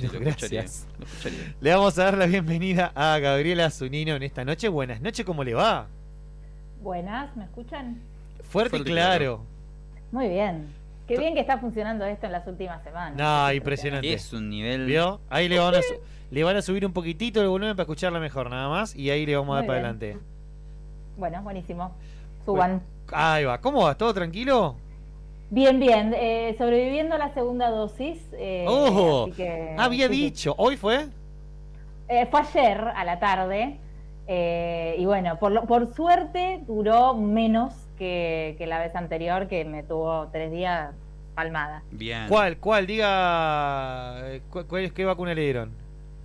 Bueno, lo gracias. Lo escucharía. Le vamos a dar la bienvenida a Gabriela Zunino en esta noche. Buenas noches, ¿cómo le va? Buenas, ¿me escuchan? Fuerte y claro. Muy bien. Qué bien que está funcionando esto en las últimas semanas. No, impresionante. Es un nivel... ¿Vio? Ahí le van a subir un poquitito el volumen para escucharla mejor, nada más. Y ahí le vamos a dar Muy para bien. adelante. Bueno, buenísimo. Suban. Bueno, ahí va. ¿Cómo va? ¿Todo tranquilo? Bien, bien. Sobreviviendo a la segunda dosis. ¡Ojo! Así que, Había sí, dicho. ¿Hoy fue? fue ayer a la tarde. Y bueno, por suerte duró menos que la vez anterior, que me tuvo 3 días palmada. Bien. ¿Cuál? Diga. ¿Qué vacuna le dieron?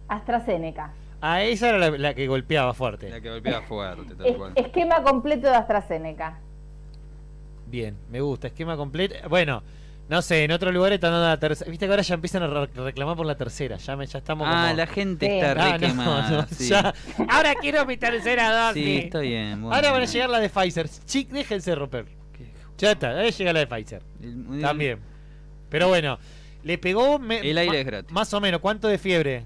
AstraZeneca. Ah, esa era la que golpeaba fuerte. La que golpea fuerte, tal cual. Esquema completo de AstraZeneca. Bien, me gusta. Esquema completo. Bueno, no sé, en otros lugares están dando la tercera. Viste que ahora ya empiezan a reclamar por la tercera. Ya estamos como... La gente Sí. está re no, quemada. Sí. ya. Ahora quiero mi tercera dosis. Sí, está bien. Bueno. Ahora van a llegar la de Pfizer. Chic, déjense romper. Ya está, ahí llega la de Pfizer. También. Pero bueno, le pegó... El aire es gratis. Más o menos, ¿cuánto de fiebre?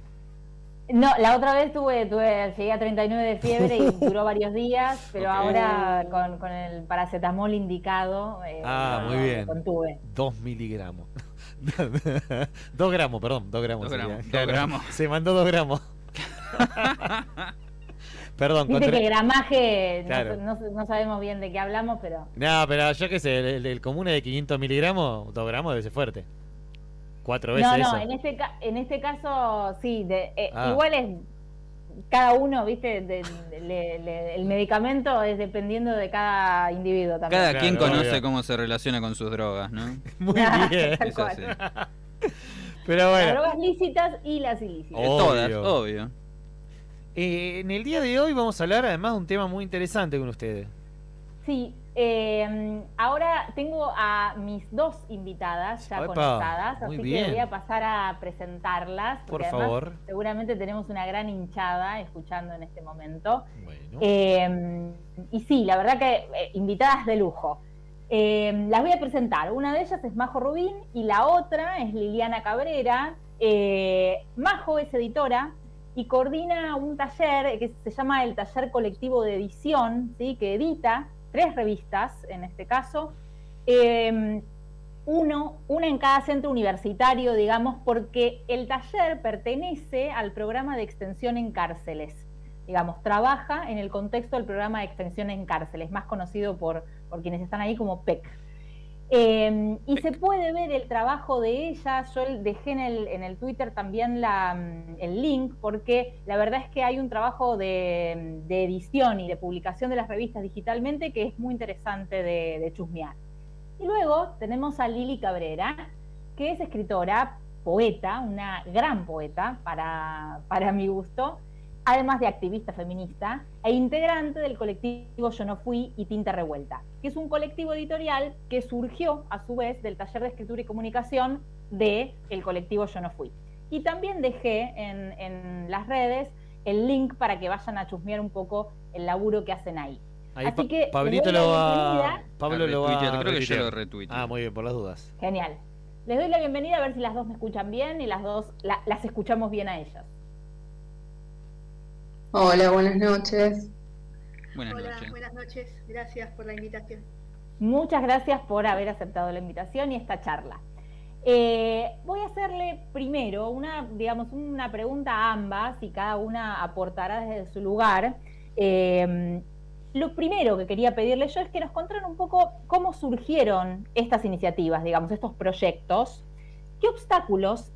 No, la otra vez llegué a 39 de fiebre y duró varios días, pero Ok. ahora con el paracetamol indicado, Muy bien. contuve. 2 miligramos. 2 gramos, perdón, 2 gramos. 2 gramos, sería. 2 gramos. Se mandó 2 gramos. Perdón, Viste que el gramaje, Claro. no sabemos bien de qué hablamos, pero... No, pero yo qué sé, el común es de 500 miligramos, 2 gramos debe ser fuerte. 4 veces No, eso. en este caso sí, Ah. igual es cada uno, viste, el medicamento es dependiendo de cada individuo también. Cada quien Claro, conoce obvio. cómo se relaciona con sus drogas, ¿no? Muy bien. Tal Es cual. así. Pero Las bueno, drogas lícitas y las ilícitas. Obvio. Todas, obvio. en el día de hoy vamos a hablar además de un tema muy interesante con ustedes. Sí, ahora tengo a mis 2 invitadas ya Epa, conectadas, muy así bien. que voy a pasar a presentarlas. Por porque además favor. seguramente tenemos una gran hinchada escuchando en este momento. Bueno. Y sí, la verdad que invitadas de lujo. Las voy a presentar. Una de ellas es Majo Rubín y la otra es Liliana Cabrera. Majo es editora y coordina un taller que se llama el Taller Colectivo de Edición, ¿sí? Que edita 3 revistas en este caso, una en cada centro universitario, digamos, porque el taller pertenece al programa de extensión en cárceles, digamos, trabaja en el contexto del programa de extensión en cárceles, más conocido por quienes están ahí como PEC. Y se puede ver el trabajo de ellas. Yo dejé en el Twitter también el link, porque la verdad es que hay un trabajo de edición y de publicación de las revistas digitalmente que es muy interesante de chusmear. Y luego tenemos a Lili Cabrera, que es escritora, poeta, una gran poeta para mi gusto, además de activista feminista, e integrante del colectivo Yo No Fui y Tinta Revuelta, que es un colectivo editorial que surgió, a su vez, del taller de escritura y comunicación del colectivo Yo No Fui. Y también dejé en las redes el link para que vayan a chusmear un poco el laburo que hacen ahí. Así que Pablito les doy lo la va... bienvenida. Pablo lo va a Creo que yo retuitear. lo retuiteé. Ah, muy bien, por las dudas. Genial. Les doy la bienvenida, a ver si las 2 me escuchan bien y las 2 las escuchamos bien a ellas. Hola, buenas noches. Buenas Hola, noches. buenas noches. Gracias por la invitación. Muchas gracias por haber aceptado la invitación y esta charla. Voy a hacerle primero una pregunta a ambas y cada una aportará desde su lugar. Lo primero que quería pedirle yo es que nos contaran un poco cómo surgieron estas iniciativas, digamos, estos proyectos, qué obstáculos,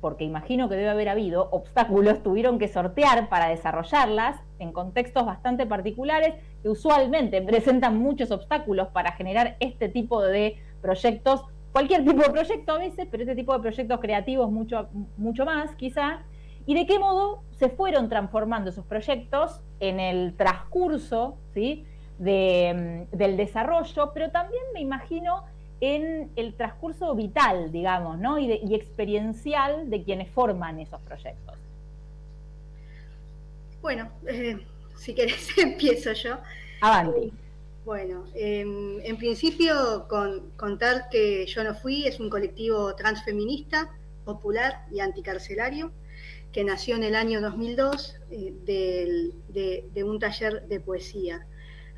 porque imagino que debe haber habido obstáculos, tuvieron que sortear para desarrollarlas en contextos bastante particulares que usualmente presentan muchos obstáculos para generar este tipo de proyectos, cualquier tipo de proyecto a veces, pero este tipo de proyectos creativos mucho más quizá, y de qué modo se fueron transformando esos proyectos en el transcurso, ¿sí?, del desarrollo, pero también me imagino en el transcurso vital, digamos, ¿no?, y experiencial de quienes forman esos proyectos. Bueno, si querés empiezo yo. Avanti. Bueno, en principio contar que Yo No Fui es un colectivo transfeminista popular y anticarcelario, que nació en el año 2002 de un taller de poesía.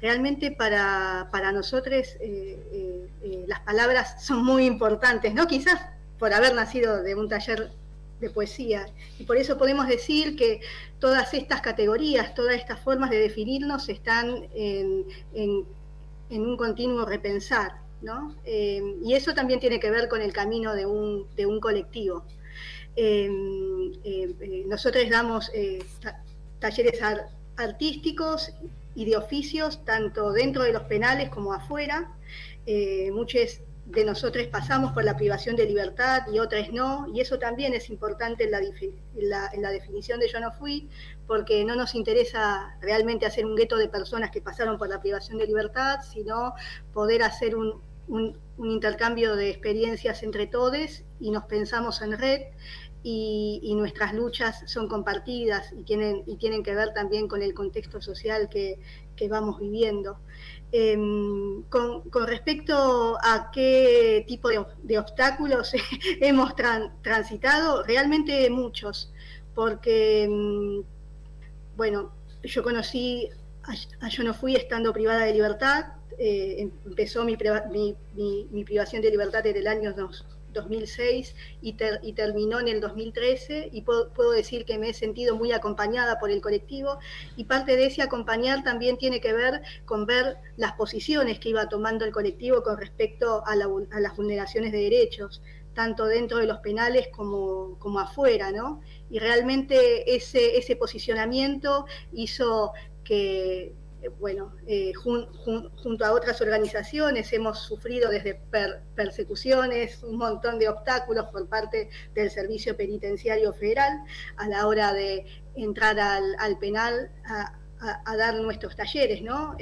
Realmente para nosotros las palabras son muy importantes, ¿no? Quizás por haber nacido de un taller de poesía, y por eso podemos decir que todas estas categorías, todas estas formas de definirnos están en un continuo repensar, ¿no? Y eso también tiene que ver con el camino de un colectivo. Nosotros damos talleres artísticos y de oficios, tanto dentro de los penales como afuera. Muchos de nosotros pasamos por la privación de libertad y otras no, y eso también es importante en la definición de Yo no fui, porque no nos interesa realmente hacer un gueto de personas que pasaron por la privación de libertad, sino poder hacer un intercambio de experiencias entre todos, y nos pensamos en red, y nuestras luchas son compartidas y tienen que ver también con el contexto social que vamos viviendo. Con respecto a qué tipo de obstáculos hemos transitado, realmente muchos, porque, bueno, yo conocí a Yo no fui estando privada de libertad. Empezó mi privación de libertad en el año 2006 y terminó en el 2013, y puedo decir que me he sentido muy acompañada por el colectivo, y parte de ese acompañar también tiene que ver con ver las posiciones que iba tomando el colectivo con respecto a las vulneraciones de derechos, tanto dentro de los penales como afuera, ¿no? Y realmente ese posicionamiento hizo que, bueno, junto a otras organizaciones hemos sufrido desde persecuciones, un montón de obstáculos por parte del Servicio Penitenciario Federal a la hora de entrar al penal a dar nuestros talleres, ¿no?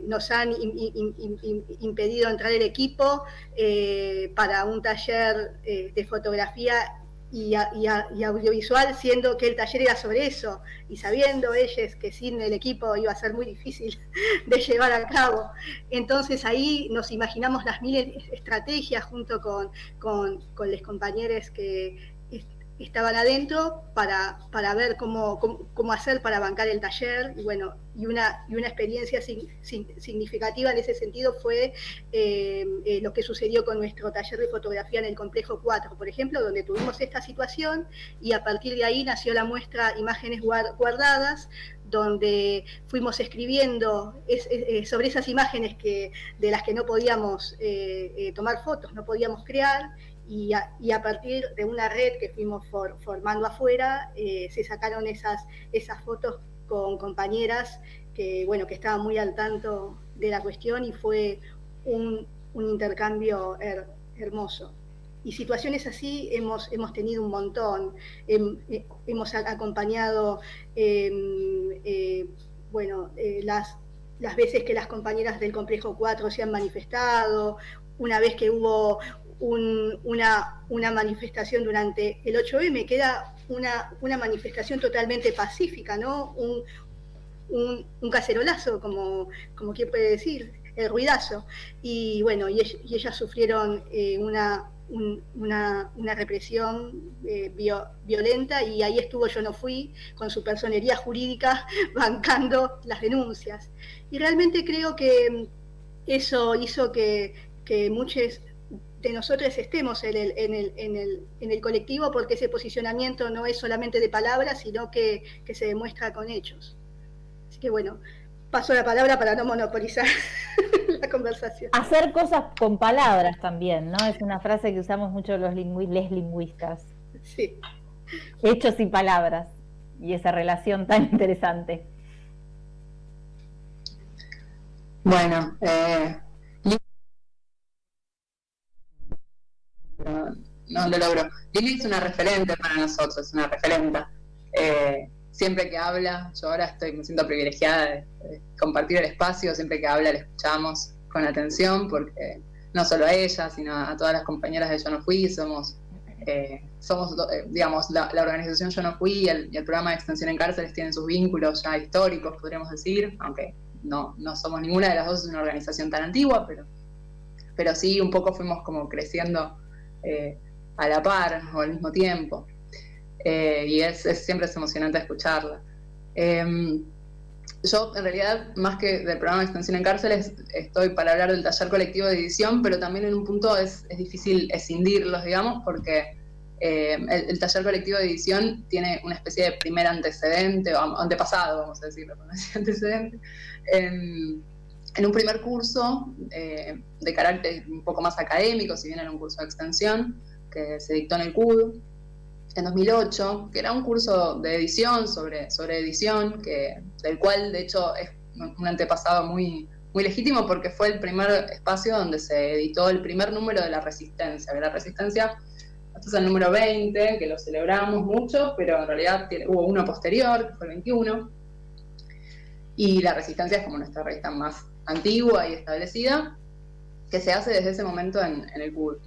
Nos han impedido entrar el equipo para un taller de fotografía y audiovisual, siendo que el taller era sobre eso, y sabiendo ellos que sin el equipo iba a ser muy difícil de llevar a cabo. Entonces ahí nos imaginamos las mil estrategias junto con los compañeros que estaban adentro para ver cómo hacer para bancar el taller, y bueno, y una experiencia significativa en ese sentido fue lo que sucedió con nuestro taller de fotografía en el Complejo 4, por ejemplo, donde tuvimos esta situación, y a partir de ahí nació la muestra Imágenes Guardadas, donde fuimos escribiendo sobre esas imágenes de las que no podíamos tomar fotos, no podíamos crear, y a partir de una red que fuimos formando afuera, se sacaron esas fotos con compañeras que estaban muy al tanto de la cuestión, y fue un intercambio hermoso. Y situaciones así hemos tenido un montón. Hemos acompañado las veces que las compañeras del Complejo 4 se han manifestado, una vez que hubo una manifestación durante el 8M, que era una manifestación totalmente pacífica, ¿no? Un cacerolazo, como quien puede decir, el ruidazo. Y bueno, y ellas sufrieron una represión violenta, y ahí estuvo Yo no fui con su personería jurídica bancando las denuncias. Y realmente creo que eso hizo que muchos de nosotros estemos en el colectivo, porque ese posicionamiento no es solamente de palabras, sino que se demuestra con hechos. Así que bueno, paso la palabra para no monopolizar la conversación. Hacer cosas con palabras también, ¿no? Es una frase que usamos mucho les lingüistas. Sí. Hechos y palabras, y esa relación tan interesante. Bueno, no lo logro. Lili es una referente para nosotros, una referenta. Siempre que habla, yo ahora me siento privilegiada de compartir el espacio, siempre que habla la escuchamos con atención, porque no solo a ella, sino a todas las compañeras de Yo no fui, somos digamos, la organización Yo no fui y el programa de extensión en cárceles tienen sus vínculos ya históricos, podríamos decir, aunque no somos ninguna de las dos, es una organización tan antigua, pero sí un poco fuimos como creciendo a la par o al mismo tiempo. Y siempre es emocionante escucharla. Yo, en realidad, más que del programa de extensión en cárceles, estoy para hablar del taller colectivo de edición, pero también en un punto es difícil escindirlos, digamos, porque el taller colectivo de edición tiene una especie de primer antecedente, o antepasado, vamos a decirlo, no es antecedente, en un primer curso de carácter un poco más académico, si bien era un curso de extensión, que se dictó en el CUD, en 2008, que era un curso de edición sobre edición, del cual de hecho es un antepasado muy, muy legítimo, porque fue el primer espacio donde se editó el primer número de La Resistencia, que La Resistencia, este es el número 20, que lo celebramos mucho, pero en realidad hubo uno posterior, que fue el 21, y La Resistencia es como nuestra revista más antigua y establecida, que se hace desde ese momento en el CUD.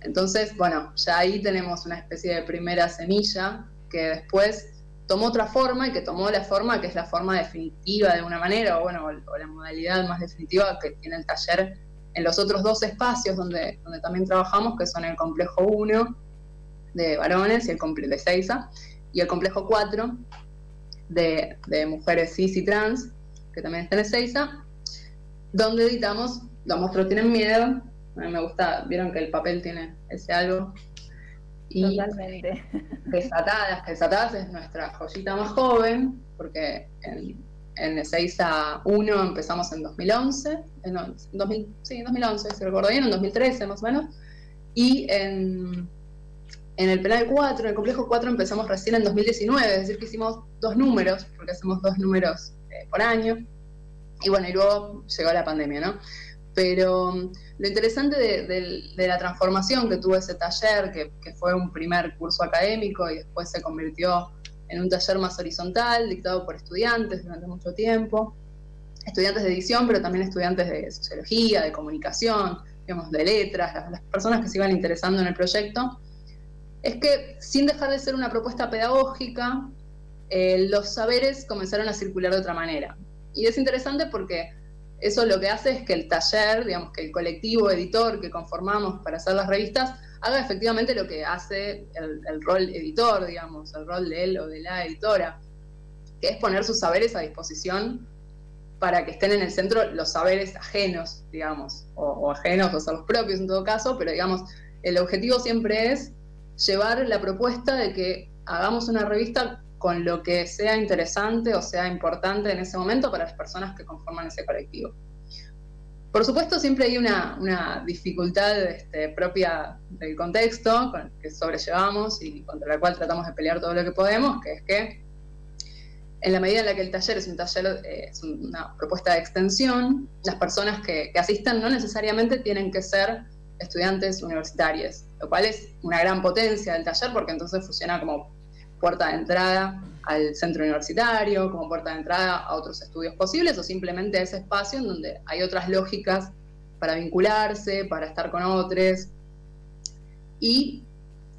Entonces, bueno, ya ahí tenemos una especie de primera semilla que después tomó otra forma y que tomó la forma que es la forma definitiva de alguna manera, o la modalidad más definitiva que tiene el taller en los otros dos espacios donde también trabajamos, que son el complejo 1 de varones y el complejo de Ezeiza, y el complejo 4 de mujeres cis y trans, que también está en Ezeiza, donde editamos Los monstruos tienen miedo. A mí me gusta, vieron que el papel tiene ese algo. Y totalmente. Desatadas es nuestra joyita más joven, porque en Ezeiza 1 empezamos en 2011, 2011, si recuerdo bien, en 2013 más o menos, y en el penal 4, en el complejo 4 empezamos recién en 2019, es decir que hicimos 2 números, porque hacemos 2 números por año, y bueno, y luego llegó la pandemia, ¿no? Pero lo interesante de la transformación que tuvo ese taller, que fue un primer curso académico y después se convirtió en un taller más horizontal, dictado por estudiantes durante mucho tiempo, estudiantes de edición, pero también estudiantes de sociología, de comunicación, digamos, de letras, las personas que se iban interesando en el proyecto, es que sin dejar de ser una propuesta pedagógica, los saberes comenzaron a circular de otra manera. Y es interesante porque eso lo que hace es que el taller, digamos, que el colectivo editor que conformamos para hacer las revistas, haga efectivamente lo que hace el rol editor, digamos, el rol de él o de la editora, que es poner sus saberes a disposición para que estén en el centro los saberes ajenos, digamos, o ajenos o ser los propios en todo caso, pero digamos, el objetivo siempre es llevar la propuesta de que hagamos una revista con lo que sea interesante o sea importante en ese momento para las personas que conforman ese colectivo. Por supuesto, siempre hay una dificultad propia del contexto que sobrellevamos y contra la cual tratamos de pelear todo lo que podemos, que es que en la medida en la que el taller es una propuesta de extensión, las personas que asistan no necesariamente tienen que ser estudiantes universitarios, lo cual es una gran potencia del taller porque entonces funciona como puerta de entrada al centro universitario, como puerta de entrada a otros estudios posibles, o simplemente a ese espacio en donde hay otras lógicas para vincularse, para estar con otros. Y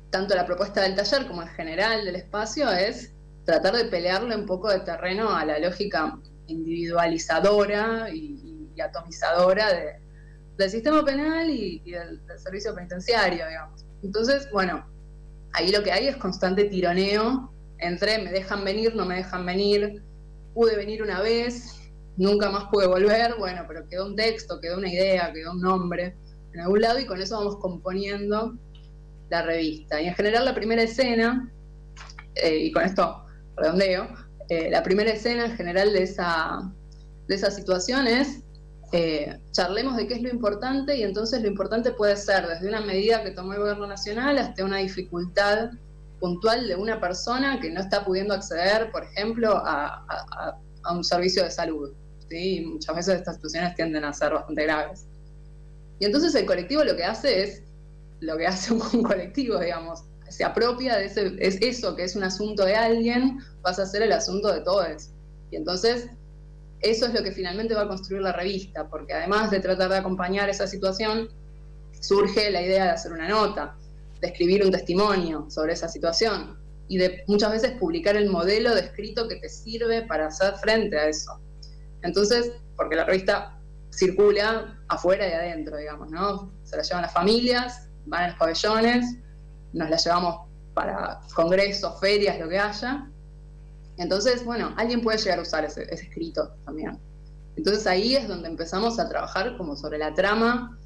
tanto la propuesta del taller como en general del espacio es tratar de pelearle un poco de terreno a la lógica individualizadora y atomizadora del sistema penal y del servicio penitenciario, digamos. Entonces, bueno, ahí lo que hay es constante tironeo entre me dejan venir, no me dejan venir, pude venir una vez, nunca más pude volver, bueno, pero quedó un texto, quedó una idea, quedó un nombre en algún lado y con eso vamos componiendo la revista. Y en general la primera escena, y con esto redondeo, la primera escena en general de esa situación es charlemos de qué es lo importante y entonces lo importante puede ser desde una medida que tomó el gobierno nacional hasta una dificultad puntual de una persona que no está pudiendo acceder, por ejemplo, a un servicio de salud, ¿sí? Y muchas veces estas situaciones tienden a ser bastante graves. Y entonces el colectivo lo que hace es lo que hace un colectivo, digamos, se apropia de eso que es un asunto de alguien, pasa a ser el asunto de todos. Y entonces eso es lo que finalmente va a construir la revista, porque además de tratar de acompañar esa situación, surge la idea de hacer una nota, de escribir un testimonio sobre esa situación y de muchas veces publicar el modelo de escrito que te sirve para hacer frente a eso. Entonces, porque la revista circula afuera y adentro, digamos, ¿no? Se la llevan las familias, van a los pabellones, nos la llevamos para congresos, ferias, lo que haya. Entonces, bueno, alguien puede llegar a usar ese escrito también. Entonces ahí es donde empezamos a trabajar como sobre la trama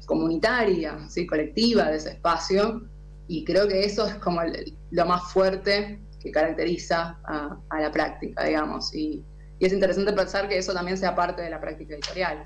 comunitaria, ¿sí? Colectiva de ese espacio, y creo que eso es como lo más fuerte que caracteriza a la práctica, digamos, y es interesante pensar que eso también sea parte de la práctica editorial.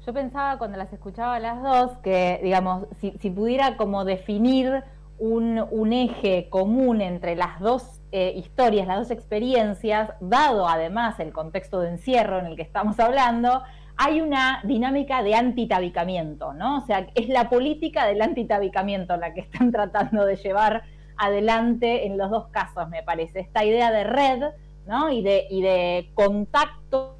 Yo pensaba cuando las escuchaba a las dos que, digamos, si pudiera como definir un eje común entre las dos historias, las dos experiencias, dado además el contexto de encierro en el que estamos hablando, hay una dinámica de antitabicamiento, ¿no? O sea, es la política del antitabicamiento la que están tratando de llevar adelante en los dos casos, me parece. Esta idea de red, ¿no? y de contacto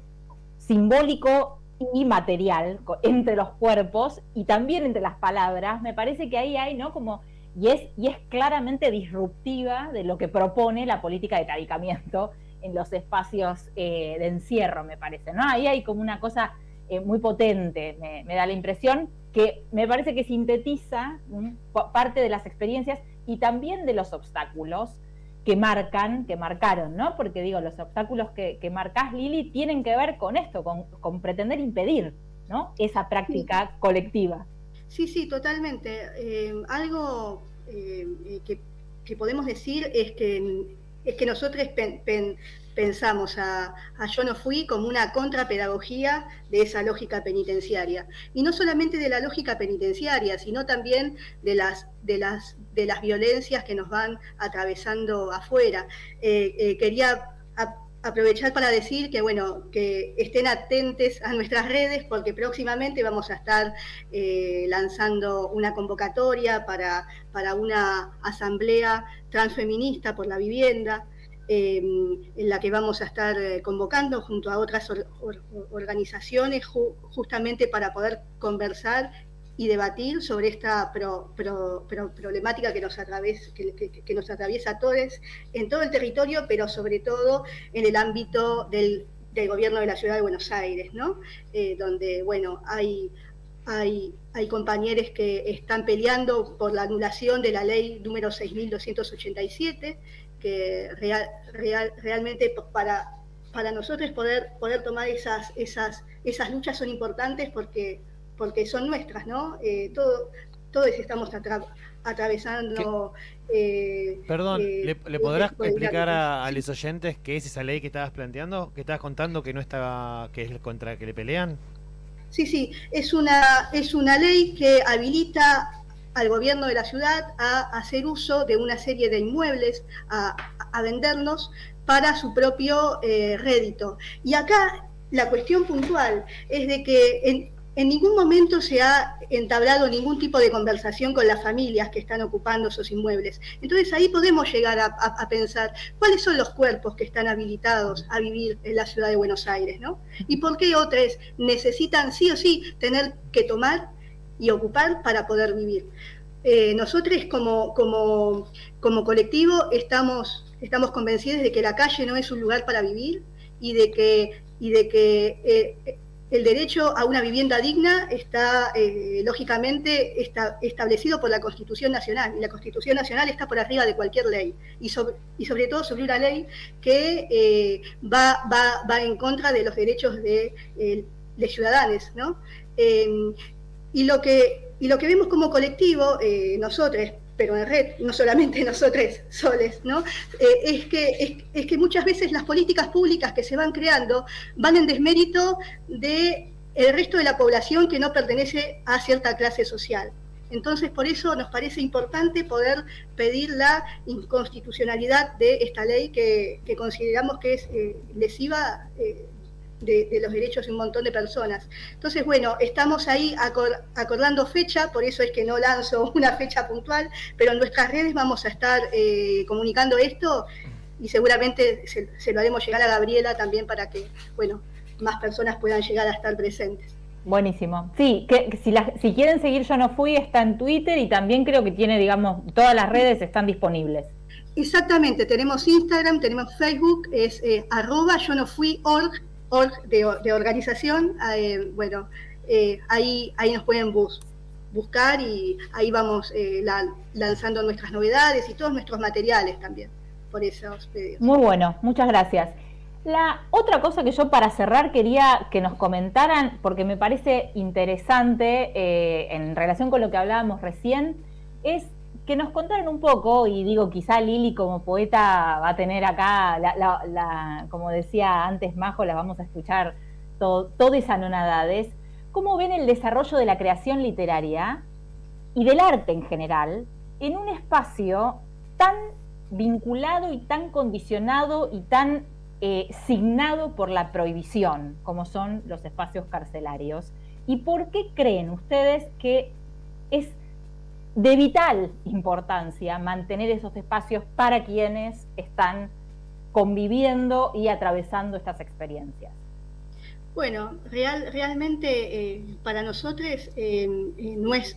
simbólico y material entre los cuerpos y también entre las palabras, me parece que ahí hay, ¿no? Como, y es claramente disruptiva de lo que propone la política de tabicamiento en los espacios de encierro, me parece, ¿no? Ahí hay como una cosa muy potente, me da la impresión, que me parece que sintetiza parte de las experiencias y también de los obstáculos que marcaron, ¿no? Porque digo, los obstáculos que marcás, Lili, tienen que ver con esto, con pretender impedir, ¿no? Esa práctica colectiva. Sí, totalmente. Algo que podemos decir es que nosotros pensamos a Yo no fui como una contrapedagogía de esa lógica penitenciaria. Y no solamente de la lógica penitenciaria, sino también de las violencias que nos van atravesando afuera. Quería aprovechar para decir que, bueno, que estén atentos a nuestras redes, porque próximamente vamos a estar lanzando una convocatoria para una asamblea transfeminista por la vivienda, en la que vamos a estar convocando junto a otras organizaciones justamente para poder conversar y debatir sobre esta problemática que nos atraviesa a todos en todo el territorio, pero sobre todo en el ámbito del gobierno de la Ciudad de Buenos Aires, ¿no? Donde, bueno, hay compañeros que están peleando por la anulación de la ley número 6.287, que realmente para nosotros poder tomar esas luchas son importantes porque son nuestras, ¿no? Todos estamos atravesando... Perdón, ¿le podrás explicar a los oyentes qué es esa ley que estabas planteando? Que estabas contando que no estaba, que es contra que le pelean. Sí, es una ley que habilita al gobierno de la ciudad a hacer uso de una serie de inmuebles, a venderlos para su propio rédito. Y acá la cuestión puntual es de que en ningún momento se ha entablado ningún tipo de conversación con las familias que están ocupando esos inmuebles. Entonces ahí podemos llegar a pensar cuáles son los cuerpos que están habilitados a vivir en la ciudad de Buenos Aires, ¿no? Y por qué otros necesitan sí o sí tener que tomar y ocupar para poder vivir. Nosotros como colectivo estamos convencidos de que la calle no es un lugar para vivir y de que el derecho a una vivienda digna está lógicamente establecido por la Constitución Nacional, y la Constitución Nacional está por arriba de cualquier ley, y sobre todo sobre una ley que va en contra de los derechos de ciudadanos, ¿no? Y lo que vemos como colectivo, nosotros, pero en red, no solamente nosotros soles, ¿no? Es que muchas veces las políticas públicas que se van creando van en desmérito del resto de la población que no pertenece a cierta clase social. Entonces, por eso nos parece importante poder pedir la inconstitucionalidad de esta ley que consideramos que es lesiva de los derechos de un montón de personas. Entonces, bueno, estamos ahí acordando fecha, por eso es que no lanzo una fecha puntual, pero en nuestras redes vamos a estar comunicando esto y seguramente se lo haremos llegar a Gabriela también para que, bueno, más personas puedan llegar a estar presentes. Buenísimo. Sí, que si quieren seguir Yo no fui, está en Twitter y también creo que tiene, digamos, todas las redes están disponibles. Exactamente, tenemos Instagram, tenemos Facebook, es @yo no fui org de organización, bueno, ahí nos pueden buscar y ahí vamos lanzando nuestras novedades y todos nuestros materiales también por esos medios. Muy bueno, muchas gracias. La otra cosa que yo para cerrar quería que nos comentaran, porque me parece interesante en relación con lo que hablábamos recién, es que nos contaran un poco, y digo, quizá Lili como poeta va a tener acá, como decía antes Majo, las vamos a escuchar todas esas anonadades, cómo ven el desarrollo de la creación literaria y del arte en general en un espacio tan vinculado y tan condicionado y tan signado por la prohibición, como son los espacios carcelarios. ¿Y por qué creen ustedes que es de vital importancia mantener esos espacios para quienes están conviviendo y atravesando estas experiencias? Bueno, realmente para nosotros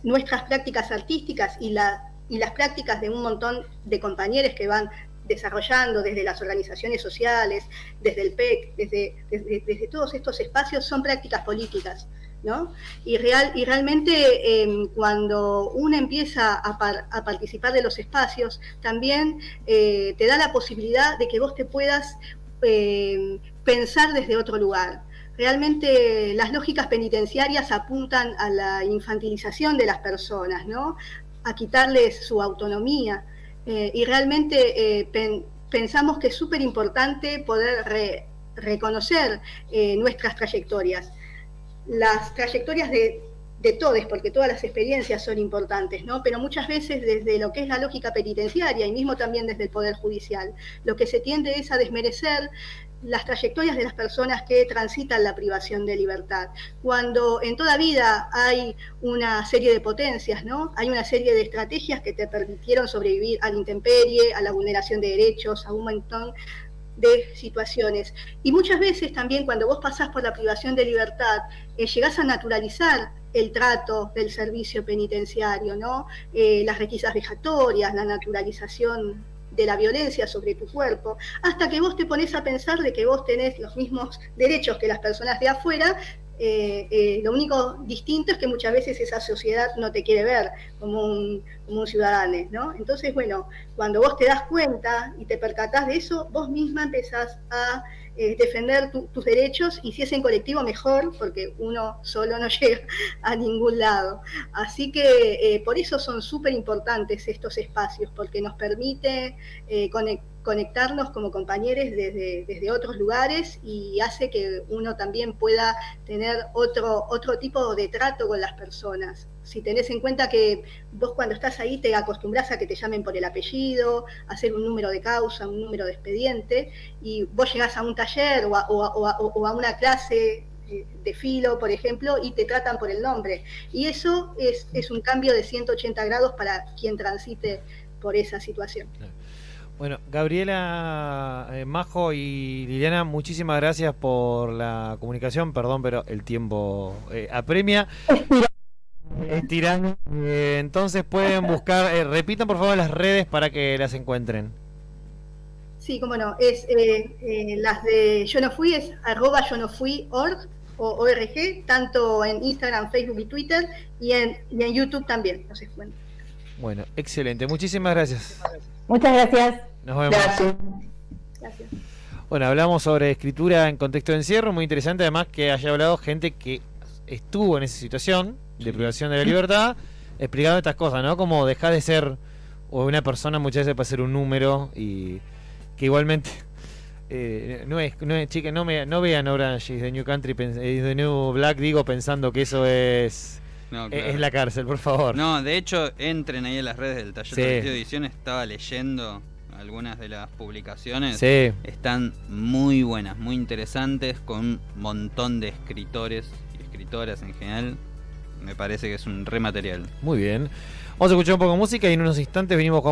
nuestras prácticas artísticas y las prácticas de un montón de compañeros que van desarrollando desde las organizaciones sociales, desde el PEC, desde todos estos espacios, son prácticas políticas, ¿no? Y realmente cuando uno empieza a participar de los espacios, también te da la posibilidad de que vos te puedas pensar desde otro lugar. Realmente las lógicas penitenciarias apuntan a la infantilización de las personas, ¿no? A quitarles su autonomía. Y realmente pensamos que es súper importante poder reconocer nuestras trayectorias. Las trayectorias de todos, porque todas las experiencias son importantes, ¿no? Pero muchas veces desde lo que es la lógica penitenciaria y mismo también desde el Poder Judicial, lo que se tiende es a desmerecer las trayectorias de las personas que transitan la privación de libertad, cuando en toda vida hay una serie de potencias, ¿no? Hay una serie de estrategias que te permitieron sobrevivir a la intemperie, a la vulneración de derechos, a un montón de situaciones. Y muchas veces también cuando vos pasás por la privación de libertad, llegás a naturalizar el trato del servicio penitenciario, ¿no? Las requisas vejatorias, la naturalización de la violencia sobre tu cuerpo, hasta que vos te pones a pensar de que vos tenés los mismos derechos que las personas de afuera. Lo único distinto es que muchas veces esa sociedad no te quiere ver como un ciudadano, ¿no? Entonces, bueno, cuando vos te das cuenta y te percatás de eso, vos misma empezás a defender tus derechos, y si es en colectivo mejor, porque uno solo no llega a ningún lado. Así que por eso son súper importantes estos espacios, porque nos permite conectarnos como compañeros desde otros lugares, y hace que uno también pueda tener otro tipo de trato con las personas. Si tenés en cuenta que vos cuando estás ahí te acostumbrás a que te llamen por el apellido, a hacer un número de causa, un número de expediente, y vos llegás a un taller o a una clase de filo, por ejemplo, y te tratan por el nombre. Y eso es un cambio de 180 grados para quien transite por esa situación. Bueno, Gabriela, Majo y Liliana, muchísimas gracias por la comunicación. Perdón, pero el tiempo apremia. Estirando. Entonces pueden buscar, repitan por favor las redes para que las encuentren. Sí, cómo no, es las de Yo No Fui, es @yonofui.org o org, tanto en Instagram, Facebook y Twitter, y en YouTube también nos encuentran. Bueno, excelente, muchísimas gracias. Muchas gracias. Nos vemos. Gracias. Bueno, hablamos sobre escritura en contexto de encierro, muy interesante además que haya hablado gente que estuvo en esa situación de privación de la libertad, explicando estas cosas, ¿no? Como dejar de ser una persona muchas veces para ser un número, y que igualmente no es chicas, no vean Orange is the New Country, is the New Black, digo, pensando que eso es No, claro. Es la cárcel, por favor. No, de hecho, entren ahí en las redes del taller Sí. de edición. Estaba leyendo algunas de las publicaciones. Sí. Están muy buenas, muy interesantes, con un montón de escritores y escritoras en general. Me parece que es un re material. Muy bien. Vamos a escuchar un poco de música y en unos instantes venimos con